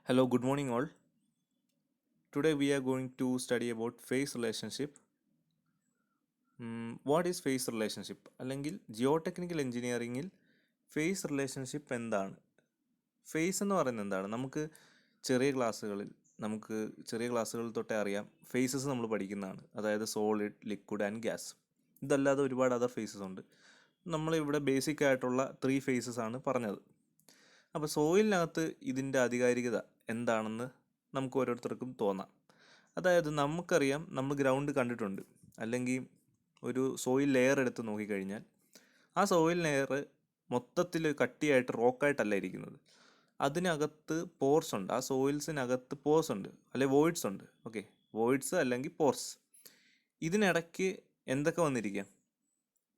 Hello, good morning all. Today we are going to study about phase relationship. What is phase relationship? അല്ലെങ്കിൽ Jio technical എഞ്ചിനീയറിങ്ങിൽ face relationship എന്താണ്? Face എന്ന് പറയുന്നത് എന്താണ്? ചെറിയ ക്ലാസ്സുകളിൽ നമുക്ക് ചെറിയ ക്ലാസ്സുകളിൽ തൊട്ടേ അറിയാം, ഫേസസ് നമ്മൾ പഠിക്കുന്നതാണ്. അതായത് സോളിഡ്, ലിക്വിഡ് ആൻഡ് ഗ്യാസ്. ഇതല്ലാതെ ഒരുപാട് അതർ ഫേസസ് ഉണ്ട്. നമ്മളിവിടെ ബേസിക് ആയിട്ടുള്ള 3 ഫേസസ് ആണ് പറഞ്ഞത്. അപ്പോൾ സോയിലിനകത്ത് ഇതിൻ്റെ ആധികാരികത എന്താണെന്ന് നമുക്ക് ഓരോരുത്തർക്കും തോന്നാം. അതായത് നമുക്കറിയാം, നമ്മൾ ഗ്രൗണ്ട് കണ്ടിട്ടുണ്ട്. അല്ലെങ്കിൽ ഒരു സോയിൽ ലെയർ എടുത്ത് നോക്കിക്കഴിഞ്ഞാൽ ആ സോയിൽ ലെയർ മൊത്തത്തിൽ കട്ടിയായിട്ട് റോക്കായിട്ടല്ല ഇരിക്കുന്നത്. അതിനകത്ത് പോർസ് ഉണ്ട്. ആ സോയിൽസിനകത്ത് പോർസ് ഉണ്ട്, അല്ലെ വോയിഡ്സ് ഉണ്ട്. ഓക്കെ, വോയിഡ്സ് അല്ലെങ്കിൽ പോർസ്. ഇതിനിടയ്ക്ക് എന്തൊക്കെ വന്നിരിക്കാം?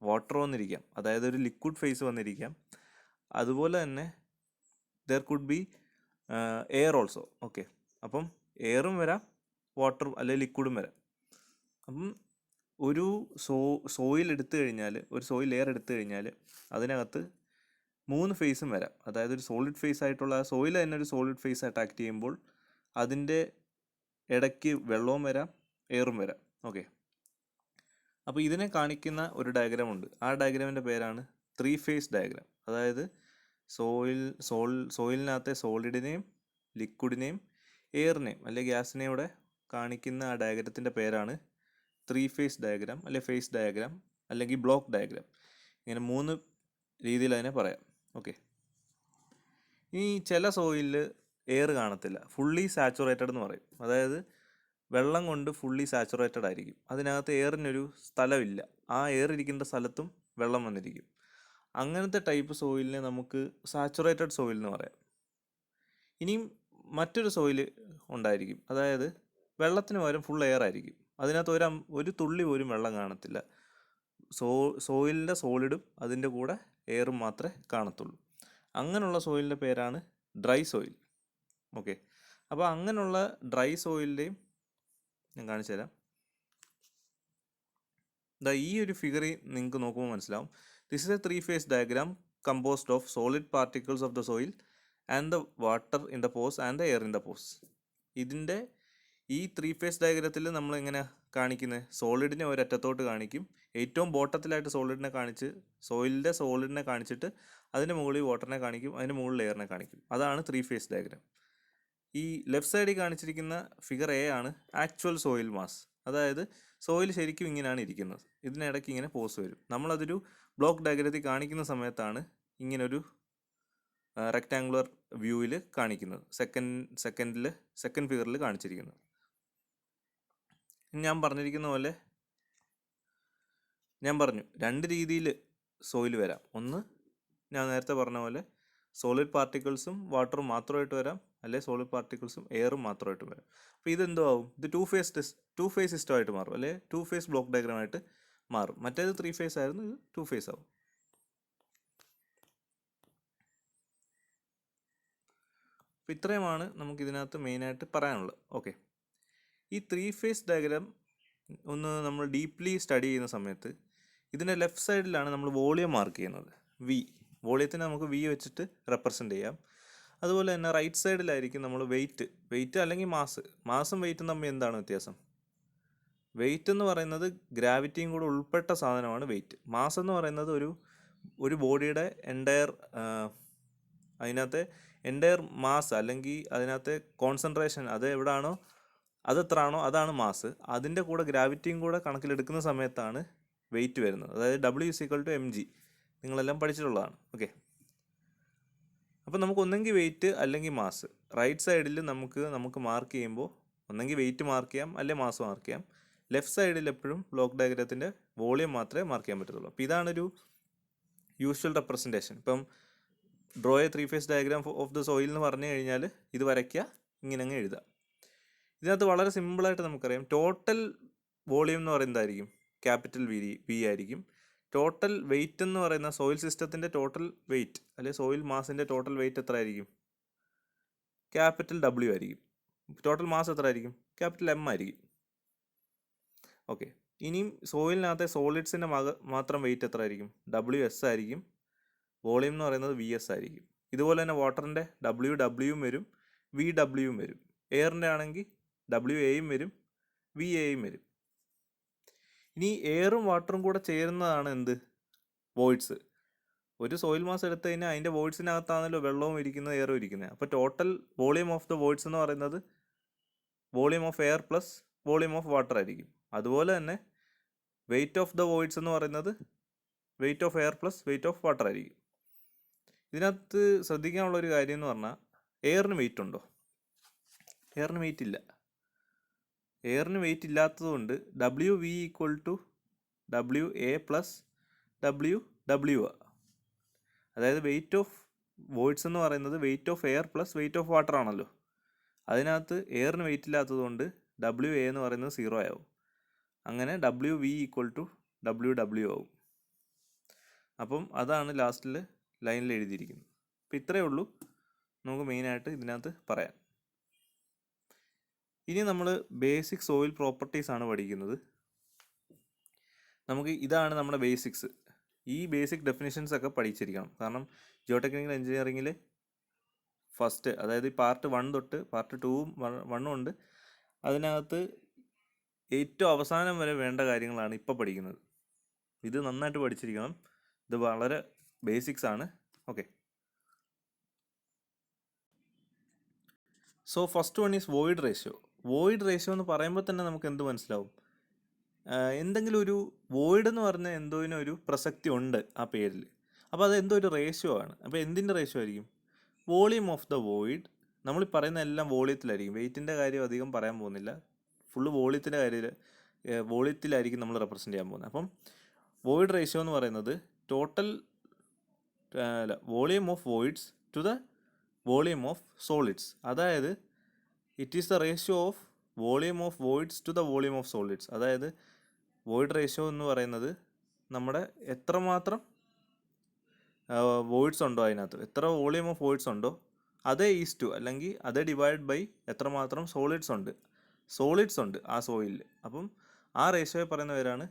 വാട്ടർ വന്നിരിക്കാം, അതായത് ഒരു ലിക്വിഡ് ഫേസ് വന്നിരിക്കാം. അതുപോലെ തന്നെ there could be air also. Okay, അപ്പം എയറും വരാം, വാട്ടറും അല്ലെങ്കിൽ ലിക്വിഡും വരാം. അപ്പം ഒരു സോയിൽ എടുത്തു കഴിഞ്ഞാൽ, ഒരു സോയിൽ ലെയർ എടുത്തു കഴിഞ്ഞാൽ അതിനകത്ത് 3 ഫേസും വരാം. അതായത് ഒരു സോളിഡ് ഫേസ് ആയിട്ടുള്ള ആ സോയിൽ തന്നെ ഒരു സോളിഡ് ഫേസ് ആയിട്ട് ആക്ട് ചെയ്യുമ്പോൾ അതിൻ്റെ ഇടയ്ക്ക് വെള്ളവും വരാം, എയറും വരാം. ഓക്കെ, അപ്പോൾ ഇതിനെ കാണിക്കുന്ന ഒരു ഡയഗ്രാം ഉണ്ട്. ആ ഡയഗ്രാമിൻ്റെ പേരാണ് 3 ഫേസ് ഡയഗ്രാം. അതായത് സോയിലിനകത്തെ സോളിഡിനെയും ലിക്വിഡിനെയും എയറിനെയും അല്ലെങ്കിൽ ഗ്യാസിനെയും കൂടെ കാണിക്കുന്ന ആ ഡയഗ്രത്തിൻ്റെ പേരാണ് 3 ഫേസ് ഡയഗ്രാം, അല്ലെങ്കിൽ ഫേസ് ഡയഗ്രാം, അല്ലെങ്കിൽ ബ്ലോക്ക് ഡയഗ്രാം. ഇങ്ങനെ 3 രീതിയിൽ അതിനെ പറയാം. ഓക്കെ, ഈ ചില സോയിലിൽ എയർ കാണത്തില്ല, ഫുള്ളി സാച്ചുറേറ്റഡ് എന്ന് പറയും. അതായത് വെള്ളം കൊണ്ട് ഫുള്ളി സാച്ചുറേറ്റഡ് ആയിരിക്കും, അതിനകത്ത് എയറിനൊരു സ്ഥലമില്ല. ആ എയർ ഇരിക്കേണ്ട സ്ഥലത്തും വെള്ളം വന്നിരിക്കും. അങ്ങനത്തെ ടൈപ്പ് സോയിലിനെ നമുക്ക് സാച്ചുറേറ്റഡ് സോയിൽ എന്ന് പറയാം. ഇനിയും മറ്റൊരു സോയിൽ ഉണ്ടായിരിക്കും, അതായത് വെള്ളത്തിന് പകരം ഫുൾ എയർ ആയിരിക്കും. അതിനകത്ത് ഒരു തുള്ളി പോലും വെള്ളം കാണത്തില്ല. സോയിലിൻ്റെ സോളിഡും അതിൻ്റെ കൂടെ എയറും മാത്രമേ കാണത്തുള്ളൂ. അങ്ങനെയുള്ള സോയിലിൻ്റെ പേരാണ് ഡ്രൈ സോയിൽ. ഓക്കെ, അപ്പോൾ അങ്ങനെയുള്ള ഡ്രൈ സോയിലിൻ്റെയും ഞാൻ കാണിച്ചു തരാം. ഈ ഒരു ഫിഗറിൽ നിങ്ങൾക്ക് നോക്കുമ്പോൾ മനസ്സിലാവും. This is a 3 phase diagram composed of solid particles of the soil and the water in the pores and the air in the pores. ഇതിൻ്റെ ഈ 3 ഫേസ് ഡയഗ്രത്തിൽ നമ്മൾ എങ്ങനെ കാണിക്കുന്നത്? സോളിഡിനെ ഒരറ്റത്തോട്ട് കാണിക്കും, ഏറ്റവും ബോട്ടത്തിലായിട്ട് സോളിഡിനെ കാണിച്ച് സോളിഡിനെ കാണിച്ചിട്ട് അതിൻ്റെ മുകളിൽ വാട്ടറിനെ കാണിക്കും, അതിൻ്റെ മുകളിൽ എയറിനെ കാണിക്കും. അതാണ് 3 ഫേസ് ഡയഗ്രാം. ഈ ലെഫ്റ്റ് സൈഡിൽ കാണിച്ചിരിക്കുന്ന ഫിഗർ എ ആണ് ആക്ച്വൽ സോയിൽ മാസ്. അതായത് സോയിൽ ശരിക്കും ഇങ്ങനെയാണ് ഇരിക്കുന്നത്, ഇതിനിടയ്ക്ക് ഇങ്ങനെ പോസ് വരും. നമ്മളതൊരു ബ്ലോക്ക് ഡയഗ്രത്തിൽ കാണിക്കുന്ന സമയത്താണ് ഇങ്ങനൊരു റെക്റ്റാങ്കുലർ വ്യൂവിൽ കാണിക്കുന്നത്, സെക്കൻഡ് ഫിഗറിൽ കാണിച്ചിരിക്കുന്നത്. ഞാൻ പറഞ്ഞിരിക്കുന്ന പോലെ ഞാൻ പറഞ്ഞു 2 രീതിയിൽ സോയിൽ വരാം. ഒന്ന്, ഞാൻ നേരത്തെ പറഞ്ഞ പോലെ സോളിഡ് പാർട്ടിക്കിൾസും വാട്ടറും മാത്രമായിട്ട് വരാം, അല്ലെ സോളിഡ് പാർട്ടിക്കിൾസും എയറും മാത്രമായിട്ട് വരാം. അപ്പോൾ ഇതെന്തോ ആവും? ഇത് 2 ഫേസ് സിസ്റ്റമായിട്ട് മാറും, അല്ലെ 2 ഫേസ് ബ്ലോക്ക് ഡയഗ്രാമായിട്ട് മാറും. മറ്റേത് 3 ഫേസ് ആയിരുന്നു, ഇത് 2 ഫേസ് ആവും. അപ്പോൾ ഇത്രയുമാണ് നമുക്ക് ഇതിനകത്ത് മെയിനായിട്ട് പറയാനുള്ളത്. ഓക്കെ, ഈ 3 ഫേസ് ഡയഗ്രാം ഒന്ന് നമ്മൾ ഡീപ്ലി സ്റ്റഡി ചെയ്യുന്ന സമയത്ത് ഇതിൻ്റെ ലെഫ്റ്റ് സൈഡിലാണ് നമ്മൾ വോളിയം മാർക്ക് ചെയ്യുന്നത്. വോളിയത്തിനെ നമുക്ക് വി വെച്ചിട്ട് റെപ്രസെൻ്റ് ചെയ്യാം. അതുപോലെ തന്നെ റൈറ്റ് സൈഡിലായിരിക്കും നമ്മൾ വെയിറ്റ് അല്ലെങ്കിൽ മാസും വെയിറ്റും തമ്മിൽ എന്താണ് വ്യത്യാസം? വെയിറ്റ് എന്ന് പറയുന്നത് ഗ്രാവിറ്റിയും കൂടെ ഉൾപ്പെട്ട സാധനമാണ് വെയിറ്റ്. മാസ് എന്ന് പറയുന്നത് ഒരു ബോഡിയുടെ അതിനകത്തെ എൻ്റയർ മാസ്, അല്ലെങ്കിൽ അതിനകത്തെ കോൺസെൻട്രേഷൻ, അത് എവിടാണോ അതെത്രയാണോ അതാണ് മാസ്. അതിൻ്റെ കൂടെ ഗ്രാവിറ്റിയും കൂടെ കണക്കിലെടുക്കുന്ന സമയത്താണ് വെയിറ്റ് വരുന്നത്. അതായത് W=mg. നിങ്ങളെല്ലാം പഠിച്ചിട്ടുള്ളതാണ്. ഓക്കെ, അപ്പോൾ നമുക്ക് ഒന്നെങ്കിൽ വെയിറ്റ് അല്ലെങ്കിൽ മാസ്. റൈറ്റ് സൈഡിൽ നമുക്ക് മാർക്ക് ചെയ്യുമ്പോൾ ഒന്നെങ്കിൽ വെയിറ്റ് മാർക്ക് ചെയ്യാം, അല്ലെങ്കിൽ മാസ് മാർക്ക് ചെയ്യാം. ലെഫ്റ്റ് സൈഡിൽ എപ്പോഴും ബ്ലോക്ക് ഡയഗ്രത്തിൻ്റെ വോളിയം മാത്രമേ മാർക്ക് ചെയ്യാൻ പറ്റത്തുള്ളൂ. അപ്പോൾ ഇതാണൊരു യൂഷ്വൽ റെപ്രസെൻറ്റേഷൻ. ഇപ്പം draw A 3 phase diagram of the soil എന്ന് പറഞ്ഞു കഴിഞ്ഞാൽ ഇത് വരയ്ക്കുക, ഇങ്ങനെ അങ്ങ് എഴുതുക. ഇതിനകത്ത് വളരെ സിമ്പിളായിട്ട് നമുക്കറിയാം, ടോട്ടൽ വോളിയം എന്ന് പറയുന്നതായിരിക്കും ക്യാപിറ്റൽ വി ആയിരിക്കും. ടോട്ടൽ വെയിറ്റ് എന്ന് പറയുന്ന സോയിൽ സിസ്റ്റത്തിൻ്റെ ടോട്ടൽ വെയിറ്റ്, അല്ലെങ്കിൽ സോയിൽ മാസിൻ്റെ ടോട്ടൽ വെയിറ്റ് എത്ര ആയിരിക്കും? ക്യാപിറ്റൽ W ആയിരിക്കും. ടോട്ടൽ മാസ് എത്ര ആയിരിക്കും? ക്യാപിറ്റൽ M ആയിരിക്കും. ഓക്കെ, ഇനിയും സോയിലിനകത്തെ സോളിഡ്സിൻ്റെ മാത്രം വെയിറ്റ് എത്ര ആയിരിക്കും? WS ആയിരിക്കും. വോളിയം എന്ന് പറയുന്നത് VS ആയിരിക്കും. ഇതുപോലെ തന്നെ വാട്ടറിൻ്റെ WM വരും, വി ഡബ്ല്യുവും വരും. എയറിൻ്റെ ആണെങ്കിൽ ഡബ്ല്യു എയും വരും, വി എയും വരും. ഇനി എയറും വാട്ടറും കൂടെ ചേരുന്നതാണ് എന്ത്? വോയിഡ്സ്. ഒരു സോയിൽ മാസ് എടുത്തു കഴിഞ്ഞാൽ അതിൻ്റെ വോയിഡ്സിനകത്താണല്ലോ വെള്ളവും ഇരിക്കുന്നത്, എയറും ഇരിക്കുന്നത്. അപ്പോൾ total volume of the voids എന്ന് പറയുന്നത് volume of air plus volume of water ആയിരിക്കും. അതുപോലെ തന്നെ വെയിറ്റ് ഓഫ് ദ വോയിഡ്സ് എന്ന് പറയുന്നത് weight of air plus weight of water ആയിരിക്കും. ഇതിനകത്ത് ശ്രദ്ധിക്കാനുള്ളൊരു കാര്യം എന്ന് പറഞ്ഞാൽ എയറിന് വെയിറ്റ് ഉണ്ടോ? എയറിന് വെയിറ്റ് ഇല്ല. എയറിന് വെയിറ്റ് ഇല്ലാത്തതുകൊണ്ട് W V equal to W A plus W W ആ. അതായത് വെയിറ്റ് ഓഫ് വോയിഡ്സ് എന്ന് പറയുന്നത് weight of air plus weight of water ആണല്ലോ. അതിനകത്ത് എയറിന് വെയിറ്റ് ഇല്ലാത്തതുകൊണ്ട് ഡബ്ല്യു എ എന്ന് പറയുന്നത് 0 ആവും. അങ്ങനെ W V equal to W W ആവും. അപ്പം അതാണ് ലാസ്റ്റിൽ ലൈനിൽ എഴുതിയിരിക്കുന്നത്. അപ്പം ഇത്രയേ ഉള്ളൂ നമുക്ക് മെയിനായിട്ട് ഇതിനകത്ത് പറയാം. ഇനി നമ്മൾ ബേസിക് സോയിൽ പ്രോപ്പർട്ടീസ് ആണ് പഠിക്കുന്നത്. നമുക്ക് ഇതാണ് നമ്മുടെ ബേസിക്സ്. ഈ ബേസിക് ഡെഫിനിഷൻസ് ഒക്കെ പഠിച്ചിരിക്കണം. കാരണം ജിയോ ടെക്നിക്കൽ എഞ്ചിനീയറിങ്ങിൽ ഫസ്റ്റ്, അതായത് പാർട്ട് 1 തൊട്ട് പാർട്ട് 2ഉം 1ഉം ഉണ്ട്. അതിനകത്ത് ഏറ്റവും അവസാനം വരെ വേണ്ട കാര്യങ്ങളാണ് ഇപ്പോൾ പഠിക്കുന്നത്. ഇത് നന്നായിട്ട് പഠിച്ചിരിക്കണം. ഇത് വളരെ ബേസിക്സ് ആണ്. Okay, so first one is void ratio. Void ratio എന്ന് പറയുമ്പോൾ തന്നെ നമുക്ക് എന്ത് മനസ്സിലാവും? എന്തെങ്കിലും ഒരു വോയിഡ് എന്ന് പറഞ്ഞ എന്തോതിനൊരു പ്രസക്തി ഉണ്ട് ആ പേരിൽ. അപ്പോൾ അത് എന്തോ ഒരു റേഷ്യോ ആണ്. അപ്പോൾ എന്തിൻ്റെ റേഷ്യോ ആയിരിക്കും? Volume of the void. നമ്മൾ പറയുന്ന എല്ലാം വോളിയത്തിലായിരിക്കും. വെയിറ്റിൻ്റെ കാര്യം അധികം പറയാൻ പോകുന്നില്ല. ഫുള്ള് വോളിയത്തിൻ്റെ വോളിയത്തിലായിരിക്കും നമ്മൾ റെപ്രസെൻ്റ് ചെയ്യാൻ പോകുന്നത്. അപ്പം വോയിഡ് റേഷ്യോ എന്ന് പറയുന്നത് total volume of voids to the volume of solids. അതായത് it is the ratio of volume of voids to the volume of solids. അതായത് വോയിഡ് റേഷ്യോ എന്ന് പറയുന്നത് നമ്മുടെ എത്രമാത്രം വോയിഡ്സ് ഉണ്ടോ, അതിനകത്ത് എത്ര വോളിയം ഓഫ് വോയിഡ്സ് ഉണ്ടോ അതേ ഈസ്റ്റു അല്ലെങ്കിൽ അതേ ഡിവൈഡ് ബൈ എത്രമാത്രം സോളിഡ്സ് ഉണ്ട് ആ സോയിലിൽ. അപ്പം ആ റേഷ്യോയെ പറയുന്ന പേരാണ്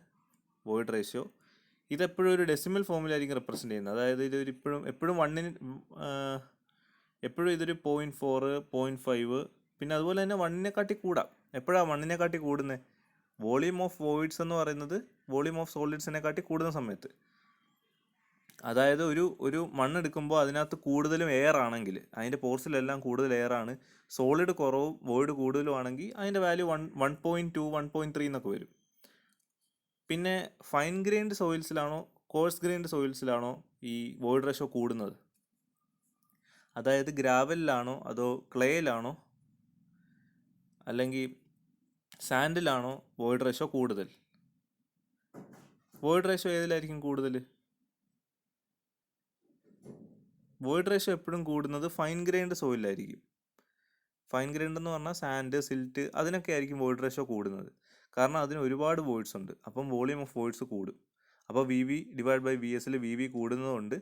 വോയിഡ് റേഷ്യോ. ഇതെപ്പോഴും ഒരു ഡെസിമൽ ഫോമിലായിരിക്കും റെപ്രസെൻ്റ് ചെയ്യുന്നത്. അതായത് ഇതൊരു എപ്പോഴും ഇതൊരു 0.4, 0.5, പിന്നെ അതുപോലെ തന്നെ 1-നെക്കാട്ടി കൂടാം. എപ്പോഴാണ് 1-നെക്കാട്ടി കൂടുന്നത്? വോളിയം ഓഫ് വോയിഡ്സ് എന്ന് പറയുന്നത് വോളിയം ഓഫ് സോളിഡ്സിനെക്കാട്ടി കൂടുന്ന സമയത്ത്. അതായത് ഒരു മണ്ണെടുക്കുമ്പോൾ അതിനകത്ത് കൂടുതലും എയർ ആണെങ്കിൽ, അതിൻ്റെ പോർസിലെല്ലാം കൂടുതൽ എയർ ആണ്, സോളിഡ് കുറവും വോയിഡ് കൂടുതലും ആണെങ്കിൽ അതിൻ്റെ വാല്യൂ 1.2, 1.3 എന്നൊക്കെ വരും. പിന്നെ ഫൈൻ ഗ്രെയിൻഡ് സോയിൽസിലാണോ കോഴ്സ് ഗ്രെയിൻഡ് സോയിൽസിലാണോ ഈ വോയിഡ് റേഷ്യോ കൂടുന്നത്? അതായത് ഗ്രാവലിലാണോ അതോ ക്ലേയിലാണോ അല്ലെങ്കിൽ സാൻഡിലാണോ വോയിഡ് റേഷ്യോ കൂടുതൽ? വോയിഡ് റേഷ്യോ ഏതിലായിരിക്കും കൂടുതൽ? വോയിഡ് റേഷ്യോ എപ്പോഴും കൂടുന്നത് ഫൈൻ ഗ്രൈൻഡ് സോയിലായിരിക്കും. ഫൈൻ ഗ്രൈൻഡ് എന്ന് പറഞ്ഞാൽ സാൻഡ്, സിൽറ്റ്, അതിനൊക്കെ ആയിരിക്കും വോയിഡ് റേഷ്യോ കൂടുന്നത്. കാരണം അതിന് ഒരുപാട് വോയിഡ്സ് ഉണ്ട്. അപ്പം വോളിയം ഓഫ് വോയിഡ്സ് കൂടും. അപ്പോൾ V V divide by V എസിൽ വി വി കൂടുന്നതുകൊണ്ട്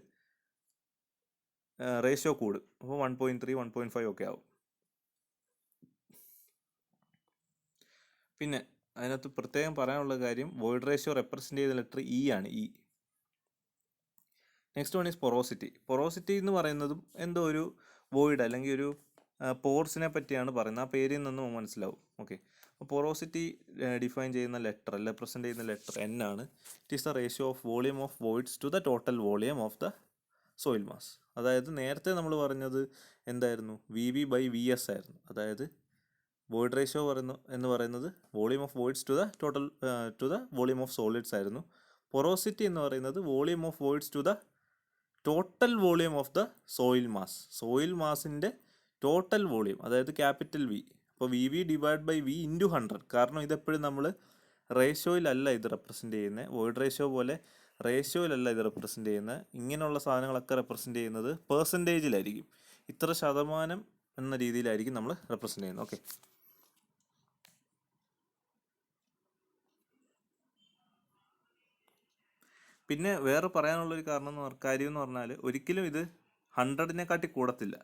റേഷ്യോ കൂടും. അപ്പോൾ 1.3, 1.5 ഒക്കെ ആവും. പിന്നെ അതിനകത്ത് പ്രത്യേകം പറയാനുള്ള കാര്യം, വോയിഡ് റേഷ്യോ റെപ്രസെൻ്റ് ചെയ്ത ലെറ്റർ ഇ ആണ്. E. Next one is porosity. Porosity എന്ന് പറയുന്നതും എന്തോ ഒരു വോയിഡ് അല്ലെങ്കിൽ ഒരു പോർസിനെ പറ്റിയാണ് പറയുന്നത്. ആ പേരിൽ നിന്ന് മനസ്സിലാവും. ഓക്കെ, അപ്പോൾ പൊറോസിറ്റി ഡിഫൈൻ ചെയ്യുന്ന ലെറ്റർ, റെപ്രസെൻ്റ് ചെയ്യുന്ന ലെറ്റർ എൻ ആണ്. It is the ratio of volume of voids to the total volume of the soil mass. അതായത് നേരത്തെ നമ്മൾ പറഞ്ഞത് എന്തായിരുന്നു? V v by v s ആയിരുന്നു. അതായത് വോയിഡ് റേഷ്യോ എന്ന് പറയുന്നത് volume of voids to the volume of solids ആയിരുന്നു. പൊറോസിറ്റി എന്ന് പറയുന്നത് volume of voids to the total volume of the soil mass. Soil മാസിൻ്റെ total volume, അതായത് ക്യാപിറ്റൽ വി. അപ്പോൾ V V divide by V into 100. കാരണം ഇതെപ്പോഴും നമ്മൾ റേഷ്യോയിലല്ല ഇത് represent ചെയ്യുന്നത്. Void ratio പോലെ റേഷ്യോയിലല്ല ഇത് റെപ്രസെൻ്റ് ചെയ്യുന്നത്. ഇങ്ങനെയുള്ള സാധനങ്ങളൊക്കെ റെപ്രസെൻ്റ് ചെയ്യുന്നത് പെർസെൻറ്റേജിലായിരിക്കും. ഇത്ര ശതമാനം എന്ന രീതിയിലായിരിക്കും നമ്മൾ റെപ്രസെൻ്റ് ചെയ്യുന്നത്. ഓക്കെ, പിന്നെ വേറെ പറയാനുള്ളൊരു കാര്യം എന്ന് പറഞ്ഞാൽ ഒരിക്കലും ഇത് 100-നെക്കാട്ടി കൂടത്തില്ല.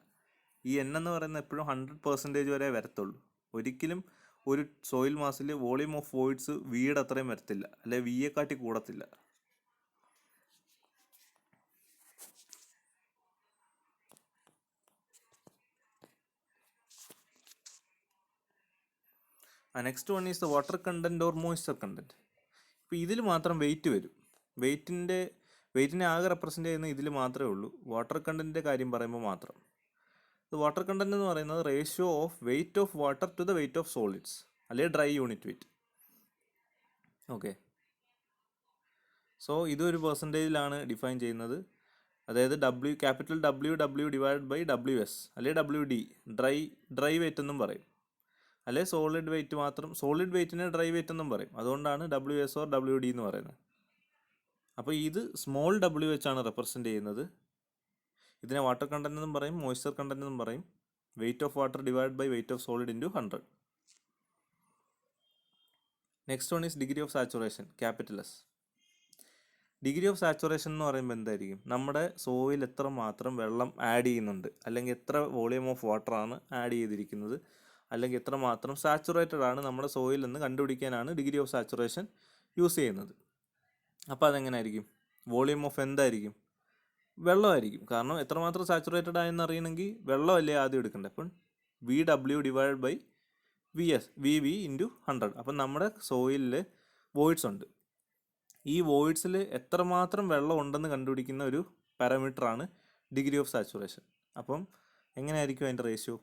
ഈ എൻ എന്ന് പറയുന്നത് എപ്പോഴും 100% വരെ വരത്തുള്ളൂ. ഒരിക്കലും ഒരു സോയിൽ മാസിൽ വോളിയം ഓഫ് വോയിഡ്സ് വിയുടെ അത്രയും വരത്തില്ല, അല്ലെ വിയെക്കാട്ടി കൂടത്തില്ല. Next one is the water content or moisture content. ഇപ്പോൾ ഇതിൽ മാത്രം വെയിറ്റ് വരും. വെയിറ്റിനെ ആകെ റെപ്രസെൻ്റ് ചെയ്യുന്ന ഇതിൽ മാത്രമേ ഉള്ളൂ, വാട്ടർ കണ്ടൻറ്റിൻ്റെ കാര്യം പറയുമ്പോൾ മാത്രം. വാട്ടർ കണ്ടൻറ് എന്ന് പറയുന്നത് ratio of weight of water to the weight of solids, അല്ലെങ്കിൽ dry unit weight. Okay, so ഇതൊരു പെർസെൻറ്റേജിലാണ് ഡിഫൈൻ ചെയ്യുന്നത്. അതായത് capital W divide by WS അല്ലെങ്കിൽ WD, ഡ്രൈ വെയിറ്റ് എന്നും പറയും. അല്ലെ സോളിഡ് വെയിറ്റ് മാത്രം, സോളിഡ് വെയിറ്റിന് ഡ്രൈ വെയിറ്റ് എന്നും പറയും. അതുകൊണ്ടാണ് WS ഓർ WD എന്ന് പറയുന്നത്. അപ്പോൾ ഇത് സ്മോൾ w വെച്ചാണ് റെപ്രസെൻ്റ് ചെയ്യുന്നത്. ഇതിനെ വാട്ടർ കണ്ടൻറ് എന്നും പറയും, മോയ്സ്ചർ കണ്ടൻറ് എന്നും പറയും. Weight of water divide by weight of solid into 100. Next one is degree of saturation, capital S. Degree of saturation എന്ന് പറയുമ്പോൾ എന്തായിരിക്കും? നമ്മുടെ സോയിൽ എത്രമാത്രം വെള്ളം ആഡ് ചെയ്യുന്നുണ്ട്, അല്ലെങ്കിൽ എത്ര വോളിയം ഓഫ് വാട്ടറാണ് ആഡ് ചെയ്തിരിക്കുന്നത്, അല്ലെങ്കിൽ എത്രമാത്രം സാച്ചുറേറ്റഡ് ആണ് നമ്മുടെ സോയിൽ എന്ന് കണ്ടുപിടിക്കാനാണ് ഡിഗ്രി ഓഫ് സാച്ചുറേഷൻ യൂസ് ചെയ്യുന്നത്. അപ്പോൾ അതെങ്ങനെയായിരിക്കും? വോളിയം ഓഫ് എന്തായിരിക്കും? വെള്ളമായിരിക്കും. കാരണം എത്രമാത്രം സാച്ചുറേറ്റഡ് ആയെന്ന് അറിയണമെങ്കിൽ വെള്ളമല്ലേ ആദ്യം എടുക്കേണ്ടത്. അപ്പം VW divide by VV into 100. അപ്പം നമ്മുടെ സോയിലിൽ വോയിഡ്സ് ഉണ്ട്. ഈ വോയിഡ്സിൽ എത്രമാത്രം വെള്ളം ഉണ്ടെന്ന് കണ്ടുപിടിക്കുന്ന ഒരു പാരാമീറ്ററാണ് ഡിഗ്രി ഓഫ് സാച്ചുറേഷൻ. അപ്പം എങ്ങനെയായിരിക്കും അതിൻ്റെ ratio?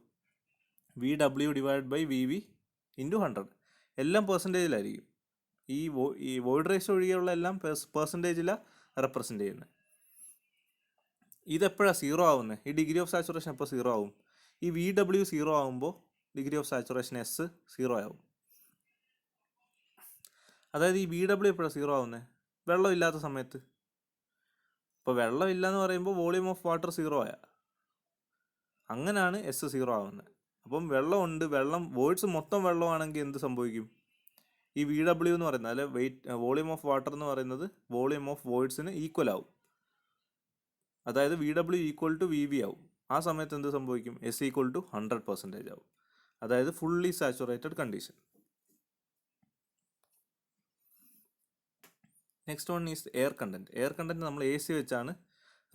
VW divide by VV into 100. എല്ലാം പെർസെൻറ്റേജിലായിരിക്കും. ഈ വോയിഡ് റേഷ്യോ ഒഴികെയുള്ള എല്ലാം പെർസെൻറ്റേജിലാണ് റെപ്രസെൻ്റ് ചെയ്യുന്നത്. ഇതെപ്പോഴാണ് സീറോ ആവുന്നത്? ഈ ഡിഗ്രി ഓഫ് സാച്ചുറേഷൻ എപ്പോൾ സീറോ ആവും? ഈ VW സീറോ ആകുമ്പോൾ degree of saturation S zero ആവും. അതായത് ഈ VW എപ്പോഴാണ് സീറോ ആവുന്നത്? വെള്ളമില്ലാത്ത സമയത്ത്. ഇപ്പോൾ വെള്ളമില്ല എന്ന് പറയുമ്പോൾ വോളിയം ഓഫ് വാട്ടർ സീറോ ആയ, അങ്ങനെയാണ് S സീറോ ആവുന്നത്. അപ്പം വെള്ളമുണ്ട്, വോയിഡ്സ് മൊത്തം വെള്ളമാണെങ്കിൽ എന്ത് സംഭവിക്കും? ഈ VW എന്ന് പറയുന്നത്, അല്ലെ വോളിയം ഓഫ് വാട്ടർ എന്ന് പറയുന്നത് വോളിയം ഓഫ് വോയിഡ്സിന് ഈക്വൽ ആവും. അതായത് VW ഈക്വൽ ടു VV ആവും. ആ സമയത്ത് എന്ത് സംഭവിക്കും? S ഈക്വൽ ടു 100% ആവും. അതായത് fully saturated condition. Next one is air content. Air content നമ്മൾ AC വെച്ചാണ്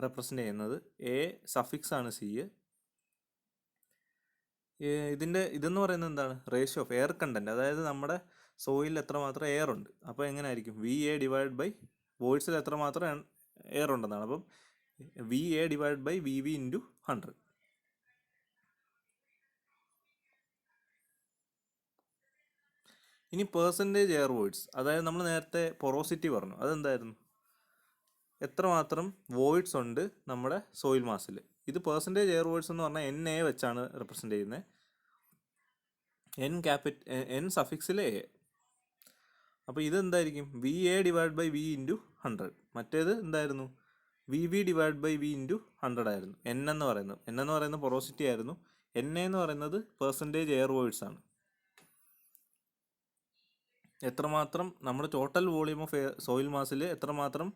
റെപ്രസെൻ്റ് ചെയ്യുന്നത്. A സഫിക്സ് ആണ് C. ഇതെന്ന് പറയുന്നത് എന്താണ്? Ratio of air content. അതായത് നമ്മുടെ സോയിലിൽ എത്രമാത്രം എയർ ഉണ്ട്. അപ്പോൾ എങ്ങനെയായിരിക്കും? VA ഡിവൈഡ് ബൈ വോയിഡ്സിൽ എത്രമാത്രം എയർ ഉണ്ടെന്നാണ്. അപ്പം VA divide by VV into 100. ഇനി പെർസെൻറ്റേജ് എയർ വോയിഡ്സ്, അതായത് നമ്മൾ നേരത്തെ പൊറോസിറ്റി പറഞ്ഞു, അതെന്തായിരുന്നു? എത്രമാത്രം വോയിഡ്സ് ഉണ്ട് നമ്മുടെ സോയിൽ മാസിൽ. ഇത് പെർസെൻറ്റേജ് എയർ വോയിഡ്സ് എന്ന് പറഞ്ഞാൽ NA വെച്ചാണ് റെപ്രസെൻ്റ് ചെയ്യുന്നത്. N സഫിക്സിൽ A. അപ്പോൾ ഇതെന്തായിരിക്കും? VA divide by V into 100. മറ്റേത് എന്തായിരുന്നു? VV divide by V into 100 ആയിരുന്നു. N എന്ന് പറയുന്നത് പൊറോസിറ്റി ആയിരുന്നു. NA എന്ന് പറയുന്നത് പെർസെൻറ്റേജ് എയർ വോയിഡ്സ് ആണ്. എത്രമാത്രം നമ്മുടെ ടോട്ടൽ വോളിയം ഓഫ് സോയിൽ മാസിൽ എത്രമാത്രം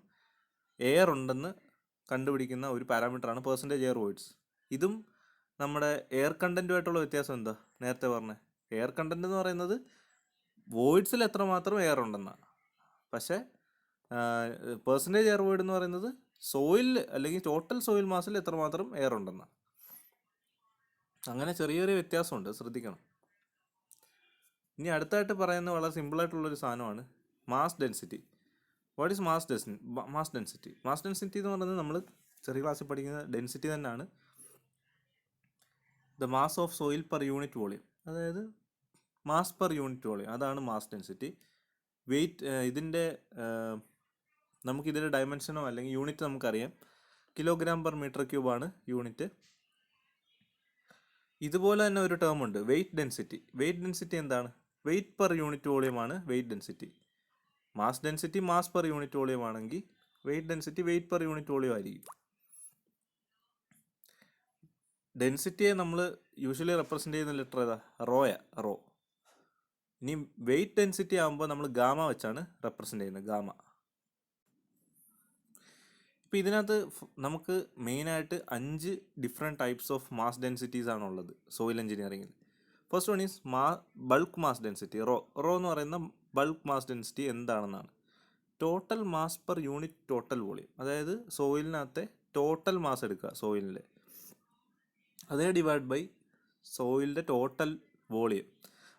എയർ ഉണ്ടെന്ന് കണ്ടുപിടിക്കുന്ന ഒരു പാരാമീറ്ററാണ് പെർസെൻറ്റേജ് എയർ വോയിഡ്സ്. ഇതും നമ്മുടെ എയർ കണ്ടൻറ്റുമായിട്ടുള്ള വ്യത്യാസം എന്താ? നേരത്തെ പറഞ്ഞത് എയർ കണ്ടൻറ്റ് എന്ന് പറയുന്നത് വോയിഡ്സിൽ എത്രമാത്രം എയർ ഉണ്ടെന്നാണ്. പക്ഷേ പെർസെൻറ്റേജ് എയർ വോയിഡ് എന്ന് പറയുന്നത് സോയിൽ അല്ലെങ്കിൽ ടോട്ടൽ സോയിൽ മാസിൽ എത്രമാത്രം എയർ ഉണ്ടെന്നാണ്. അങ്ങനെ ചെറിയൊരു വ്യത്യാസമുണ്ട്, ശ്രദ്ധിക്കണം. ഇനി അടുത്തായിട്ട് പറയുന്നത് വളരെ സിമ്പിളായിട്ടുള്ളൊരു സാധനമാണ് mass density. What is mass density? Mass density എന്ന് പറയുന്നത് നമ്മൾ ചെറിയ ക്ലാസ്സിൽ പഠിക്കുന്ന ഡെൻസിറ്റി തന്നെയാണ്. The mass of soil per unit volume, അതായത് മാസ് പെർ യൂണിറ്റ് വോളിയം, അതാണ് മാസ് ഡെൻസിറ്റി. വെയിറ്റ് നമുക്കിതിൻ്റെ ഡയമെൻഷനോ അല്ലെങ്കിൽ യൂണിറ്റ് നമുക്കറിയാം. കിലോഗ്രാം പെർ മീറ്റർ ക്യൂബാണ് യൂണിറ്റ്. ഇതുപോലെ തന്നെ ഒരു ടേം ഉണ്ട്, വെയിറ്റ് ഡെൻസിറ്റി. വെയിറ്റ് ഡെൻസിറ്റി എന്താണ്? വെയിറ്റ് പെർ യൂണിറ്റ് വോളിയമാണ് weight density. Mass density mass per unit volume ആണെങ്കിൽ wait density wait per unit volume ആയിരിക്കും. ഡെൻസിറ്റിയെ നമ്മൾ യൂഷ്വലി റെപ്രസെൻ്റ് ചെയ്യുന്ന ലെറ്റർ ഏതാ? റോ. ഇനി വെയിറ്റ് ഡെൻസിറ്റി ആകുമ്പോൾ നമ്മൾ ഗാമ വെച്ചാണ് റെപ്രസെൻ്റ് ചെയ്യുന്നത്, ഗാമ. ഇപ്പോൾ ഇതിനകത്ത് നമുക്ക് മെയിനായിട്ട് 5 different types of mass densities ആണുള്ളത് സോയിൽ എഞ്ചിനീയറിങ്ങിൽ. First one is bulk mass density. Rho എന്ന് പറയുന്ന ബൾക്ക് മാസ് ഡെൻസിറ്റി എന്താണെന്നാണ്? Total mass per unit total volume. അതായത് സോയിലിനകത്തെ ടോട്ടൽ മാസ് എടുക്കുക സോയിലിൻ്റെ, അതേ ഡിവൈഡ് ബൈ സോയിലിൻ്റെ ടോട്ടൽ വോളിയം.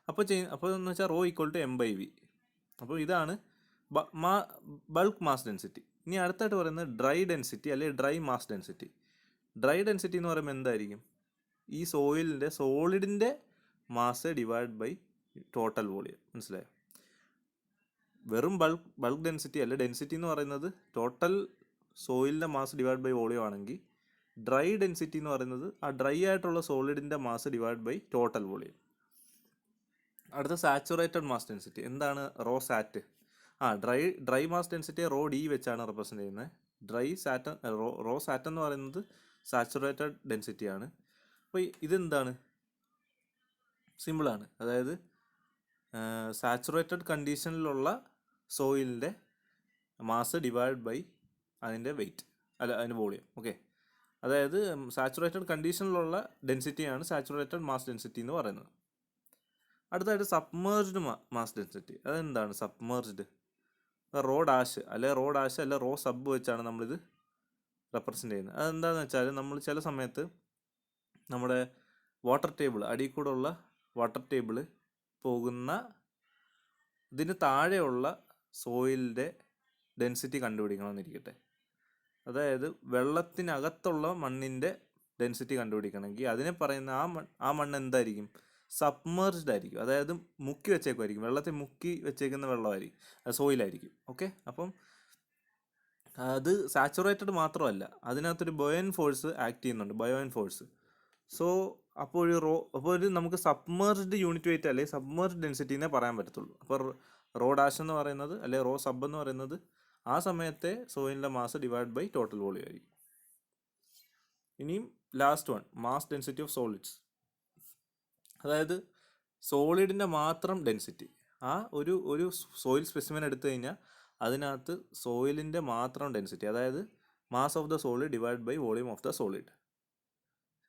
അപ്പോൾ എന്ന് വെച്ചാൽ rho equal to m by v. അപ്പോൾ ഇതാണ് ബൾക്ക് മാസ് ഡെൻസിറ്റി. ഇനി അടുത്തായിട്ട് പറയുന്നത് ഡ്രൈ ഡെൻസിറ്റി അല്ലെങ്കിൽ dry mass density. Dry density എന്ന് പറയുമ്പോൾ എന്തായിരിക്കും? ഈ സോളിഡിൻ്റെ mass divide by total volume. മനസ്സിലായോ? വെറും ബൾക്ക് ഡെൻസിറ്റി അല്ല, ഡെൻസിറ്റി എന്ന് പറയുന്നത് ടോട്ടൽ സോയിലിൻ്റെ മാസ് ഡിവൈഡ് ബൈ വോളിയം ആണെങ്കിൽ ഡ്രൈ ഡെൻസിറ്റി എന്ന് പറയുന്നത് ആ ഡ്രൈ ആയിട്ടുള്ള സോളിഡിൻ്റെ mass divide by total volume. അടുത്ത സാച്ചുറേറ്റഡ് മാസ് ഡെൻസിറ്റി. എന്താണ് rho sat? Dry mass density rho d വെച്ചാണ് റെപ്രസെൻ്റ് ചെയ്യുന്നത്. റോ സാറ്റ് എന്ന് പറയുന്നത് സാച്ചുറേറ്റഡ് ഡെൻസിറ്റിയാണ്. അപ്പോൾ ഇതെന്താണ്? സിമ്പിളാണ്. അതായത് സാച്ചുറേറ്റഡ് കണ്ടീഷനിലുള്ള സോയിലിൻ്റെ മാസ് ഡിവൈഡ് ബൈ അതിൻ്റെ വെയിറ്റ്, അതിൻ്റെ വോളിയം. ഓക്കെ, അതായത് സാച്ചുറേറ്റഡ് കണ്ടീഷനിലുള്ള ഡെൻസിറ്റിയാണ് സാച്ചുറേറ്റഡ് മാസ് ഡെൻസിറ്റി എന്ന് പറയുന്നത്. അടുത്തായിട്ട് സബ്മേർജ്ഡ് മാസ് ഡെൻസിറ്റി. അതെന്താണ് സബ്മേർജ്ഡ്? റോ ഡാഷ് അല്ലെ റോ സബ് വെച്ചാണ് നമ്മളിത് റെപ്രസെൻ്റ് ചെയ്യുന്നത്. അതെന്താണെന്ന് വെച്ചാൽ നമ്മൾ ചില സമയത്ത് നമ്മുടെ വാട്ടർ ടേബിൾ, അടിയിൽ കൂടെ ഉള്ള വാട്ടർ ടേബിൾ പോകുന്ന ഇതിന് താഴെയുള്ള സോയിലിൻ്റെ ഡെൻസിറ്റി കണ്ടുപിടിക്കണമെന്നിരിക്കട്ടെ. അതായത് വെള്ളത്തിനകത്തുള്ള മണ്ണിൻ്റെ ഡെൻസിറ്റി കണ്ടുപിടിക്കണമെങ്കിൽ അതിനെ പറയുന്ന ആ മണ്ണ് എന്തായിരിക്കും? സബ്മേർജ്ഡ് ആയിരിക്കും. അതായത് മുക്കി വെച്ചേക്കുമായിരിക്കും, വെള്ളത്തിൽ മുക്കി വെച്ചേക്കുന്ന വെള്ളമായിരിക്കും, സോയിലായിരിക്കും. ഓക്കെ, അപ്പം അത് സാച്ചുറേറ്റഡ് മാത്രമല്ല, അതിനകത്തൊരു ബയോയിൻ ഫോഴ്സ് ആക്ട് ചെയ്യുന്നുണ്ട്, ബയോയിൻ ഫോഴ്സ്. സോ അപ്പോൾ ഒരു നമുക്ക് സബ്മേർജ്ഡ് യൂണിറ്റ് വെയിറ്റ് അല്ലെങ്കിൽ സബ്മേർജ്ഡ് ഡെൻസിറ്റിനെ പറയാൻ പറ്റത്തുള്ളൂ. അപ്പോൾ റോ ഡാഷ് എന്ന് പറയുന്നത് അല്ലെങ്കിൽ റോ സബ് എന്ന് പറയുന്നത് ആ സമയത്തെ സോയിലിൻ്റെ mass divide by total volume ആയിരിക്കും. ഇനിയും last one, mass density of solids. അതായത് സോളിഡിൻ്റെ മാത്രം ഡെൻസിറ്റി. ഒരു സോയിൽ സ്പെസിമെൻ എടുത്തു കഴിഞ്ഞാൽ അതിനകത്ത് സോയിലിൻ്റെ മാത്രം ഡെൻസിറ്റി, അതായത് mass of the solid divide by volume of the solid.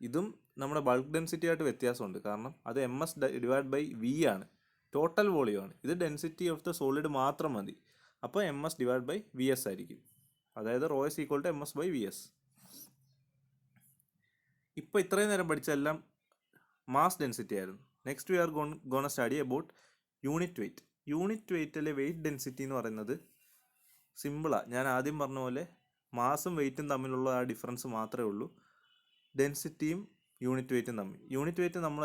ഇതും നമ്മുടെ ബൾക്ക് ഡെൻസിറ്റി ആയിട്ട് വ്യത്യാസമുണ്ട്. കാരണം അത് MS ഡിവൈഡ് ബൈ V ആണ്, ടോട്ടൽ വോളിയം ആണ്. ഇത് ഡെൻസിറ്റി ഓഫ് ദ സോളിഡ് മാത്രം മതി. അപ്പോൾ MS ഡിവൈഡ് ബൈ VS ആയിരിക്കും. അതായത് rho s equal to MS by VS. ഇപ്പോൾ ഇത്രയും നേരം പഠിച്ചെല്ലാം മാസ് ഡെൻസിറ്റി ആയിരുന്നു. Next we are gonna study about unit weight. Unit വെയിറ്റിലെ വെയിറ്റ് ഡെൻസിറ്റി എന്ന് പറയുന്നത് സിമ്പിളാണ്. ഞാൻ ആദ്യം പറഞ്ഞ പോലെ മാസും വെയിറ്റും തമ്മിലുള്ള ആ ഡിഫറൻസ് മാത്രമേ ഉള്ളൂ. ഡെൻസിറ്റിയും യൂണിറ്റ് വെയിറ്റും തമ്മിൽ. യൂണിറ്റ് വെയിറ്റ് നമ്മൾ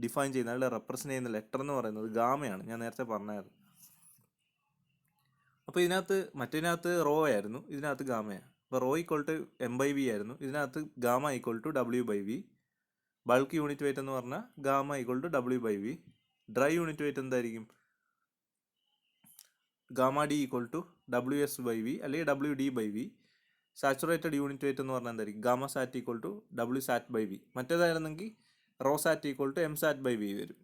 ഡിഫൈൻ ചെയ്യുന്ന അല്ലെങ്കിൽ റെപ്രസെൻ്റ് ചെയ്യുന്ന ലെറ്റർ എന്ന് പറയുന്നത് ഗാമയാണ്. ഞാൻ നേരത്തെ പറഞ്ഞായിരുന്നു. അപ്പോൾ മറ്റേതിനകത്ത് റോ ആയിരുന്നു, ഇതിനകത്ത് ഗാമയാണ്. അപ്പോൾ റോ ഈക്വൽ ടു M/V ആയിരുന്നു, ഇതിനകത്ത് gamma equal to W/V. Bulk unit weight എന്ന് പറഞ്ഞാൽ gamma equal to W/V. Dry unit weight എന്തായിരിക്കും? Gamma D equal to WS/V അല്ലെങ്കിൽ WD/V. സാച്ചുറേറ്റഡ് യൂണിറ്റ് വെയിറ്റ് എന്ന് പറഞ്ഞാൽ എന്തായിരിക്കും? Gamma sat equal to WSAT/V. മറ്റേതായിരുന്നെങ്കിൽ rho sat equal to MSAT/V വരും.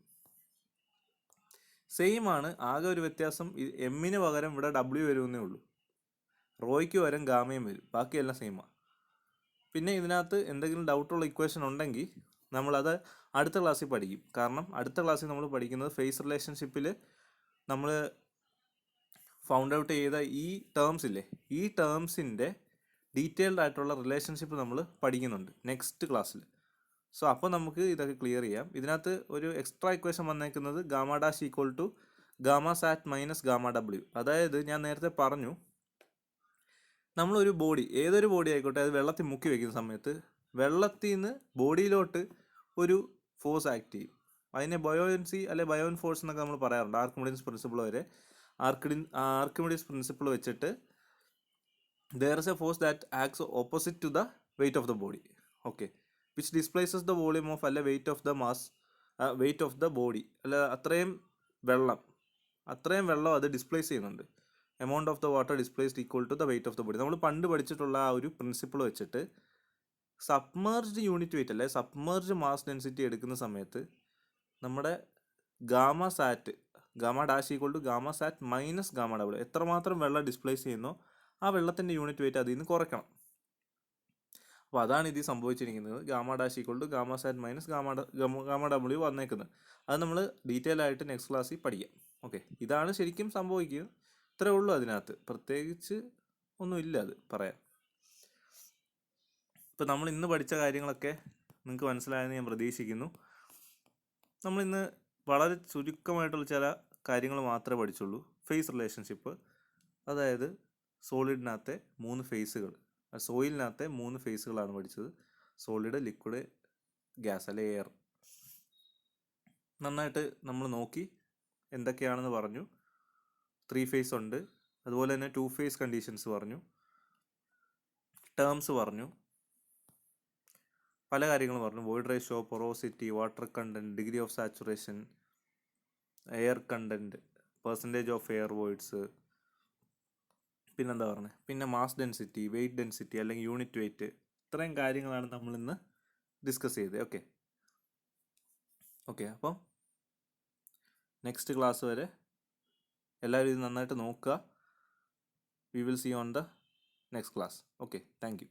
Same ആണ്, ആകെ ഒരു വ്യത്യാസം എമ്മിന് പകരം ഇവിടെ W വരുമെന്നേ ഉള്ളൂ. റോയ്ക്ക് പകരം ഗാമയും വരും, ബാക്കിയെല്ലാം സെയിമാണ്. പിന്നെ ഇതിനകത്ത് എന്തെങ്കിലും ഡൗട്ടുള്ള ഇക്വേഷൻ ഉണ്ടെങ്കിൽ നമ്മളത് അടുത്ത ക്ലാസ്സിൽ പഠിക്കും. കാരണം അടുത്ത ക്ലാസ്സിൽ നമ്മൾ പഠിക്കുന്നത് ഫേസ് റിലേഷൻഷിപ്പിൽ നമ്മൾ ഫൗണ്ട് ഔട്ട് ചെയ്ത ഈ ടേംസ് ഇല്ലേ, ഈ ടേംസിൻ്റെ ഡീറ്റെയിൽഡ് ആയിട്ടുള്ള റിലേഷൻഷിപ്പ് നമ്മൾ പഠിക്കുന്നുണ്ട് നെക്സ്റ്റ് ക്ലാസ്സിൽ. സോ അപ്പോൾ നമുക്ക് ഇതൊക്കെ ക്ലിയർ ചെയ്യാം. ഇതിനകത്ത് ഒരു എക്സ്ട്രാ ഇക്വേഷൻ വന്നേക്കുന്നത് gamma dash equal to gamma sat minus gamma W. അതായത് ഞാൻ നേരത്തെ പറഞ്ഞു, നമ്മളൊരു ബോഡി, ഏതൊരു ബോഡി ആയിക്കോട്ടെ, അത് വെള്ളത്തിൽ മുക്കി വയ്ക്കുന്ന സമയത്ത് വെള്ളത്തിൽ നിന്ന് ബോഡിയിലോട്ട് ഒരു ഫോഴ്സ് ആക്ട് ചെയ്യും. അതിനെ ബയോൻസി അല്ലെ ബയോൻ ഫോഴ്സ് എന്നൊക്കെ നമ്മൾ പറയാറുണ്ട്. ആർക്കിമിഡീസ് പ്രിൻസിപ്പിൾ വരെ ആർക്കിമിഡീസ് പ്രിൻസിപ്പിൾ വെച്ചിട്ട് there is a force that acts opposite to the weight of the body, okay, which displaces the volume of അല്ലെ weight of the mass, weight of the body. അല്ല, അത്രയും വെള്ളം അത് displace ചെയ്യുന്നുണ്ട്. Amount of the water displaced equal to the weight of the body. നമ്മൾ പണ്ട് പഠിച്ചിട്ടുള്ള ആ ഒരു പ്രിൻസിപ്പിൾ വെച്ചിട്ട് സബ്മേർജ്ഡ് യൂണിറ്റ് വെയിറ്റ് അല്ലെ സബ്മേർജ്ഡ് മാസ് ഡെൻസിറ്റി എടുക്കുന്ന സമയത്ത് നമ്മുടെ gamma dash equal to gamma sat minus gamma W. എത്രമാത്രം വെള്ളം ഡിസ്പ്ലേസ് ചെയ്യുന്നോ ആ വെള്ളത്തിൻ്റെ യൂണിറ്റ് വെയിറ്റ് അതിൽ നിന്ന് കുറയ്ക്കണം. അപ്പോൾ അതാണ് ഇത് സംഭവിച്ചിരിക്കുന്നത്. Gamma dash equal to gamma sat minus gamma W വന്നേക്കുന്നത്. അത് നമ്മൾ ഡീറ്റെയിൽ ആയിട്ട് നെക്സ്റ്റ് ക്ലാസ്സിൽ പഠിക്കാം. ഓക്കെ, ഇതാണ് ശരിക്കും സംഭവിക്കുക. ഇത്രേ ഉള്ളൂ, അതിനകത്ത് പ്രത്യേകിച്ച് ഒന്നുമില്ല അത് പറയാൻ. ഇപ്പോൾ നമ്മൾ ഇന്ന് പഠിച്ച കാര്യങ്ങളൊക്കെ നിങ്ങൾക്ക് മനസ്സിലായെന്ന് ഞാൻ പ്രതീക്ഷിക്കുന്നു. നമ്മളിന്ന് വളരെ ചുരുക്കമായിട്ടുള്ള ചില കാര്യങ്ങൾ മാത്രമേ പഠിച്ചുള്ളൂ. ഫേസ് റിലേഷൻഷിപ്പ്, അതായത് സോളിഡിനകത്തെ 3 ഫേസുകൾ, സോയിലിനകത്തെ 3 ഫേസുകളാണ് പഠിച്ചത്. സോളിഡ്, ലിക്വിഡ്, ഗ്യാസ് അല്ലെ എയർ. നന്നായിട്ട് നമ്മൾ നോക്കി, എന്തൊക്കെയാണെന്ന് പറഞ്ഞു. 3 ഫേസ് ഉണ്ട്, അതുപോലെ തന്നെ 2 ഫേസ് കണ്ടീഷൻസ് പറഞ്ഞു, ടേംസ് പറഞ്ഞു, പല കാര്യങ്ങൾ പറഞ്ഞു. Void ratio, porosity, water content, degree of saturation, air content, percentage of air voids, പിന്നെന്താ പറഞ്ഞത്, പിന്നെ മാസ് ഡെൻസിറ്റി, വെയിറ്റ് ഡെൻസിറ്റി അല്ലെങ്കിൽ യൂണിറ്റ് വെയിറ്റ്. ഇത്രയും കാര്യങ്ങളാണ് നമ്മൾ ഇന്ന് ഡിസ്കസ് ചെയ്തത്. ഓക്കെ അപ്പം നെക്സ്റ്റ് ക്ലാസ് വരെ എല്ലാവരും ഇത് നന്നായിട്ട് നോക്കുക. We will see on the next class. Okay, thank U.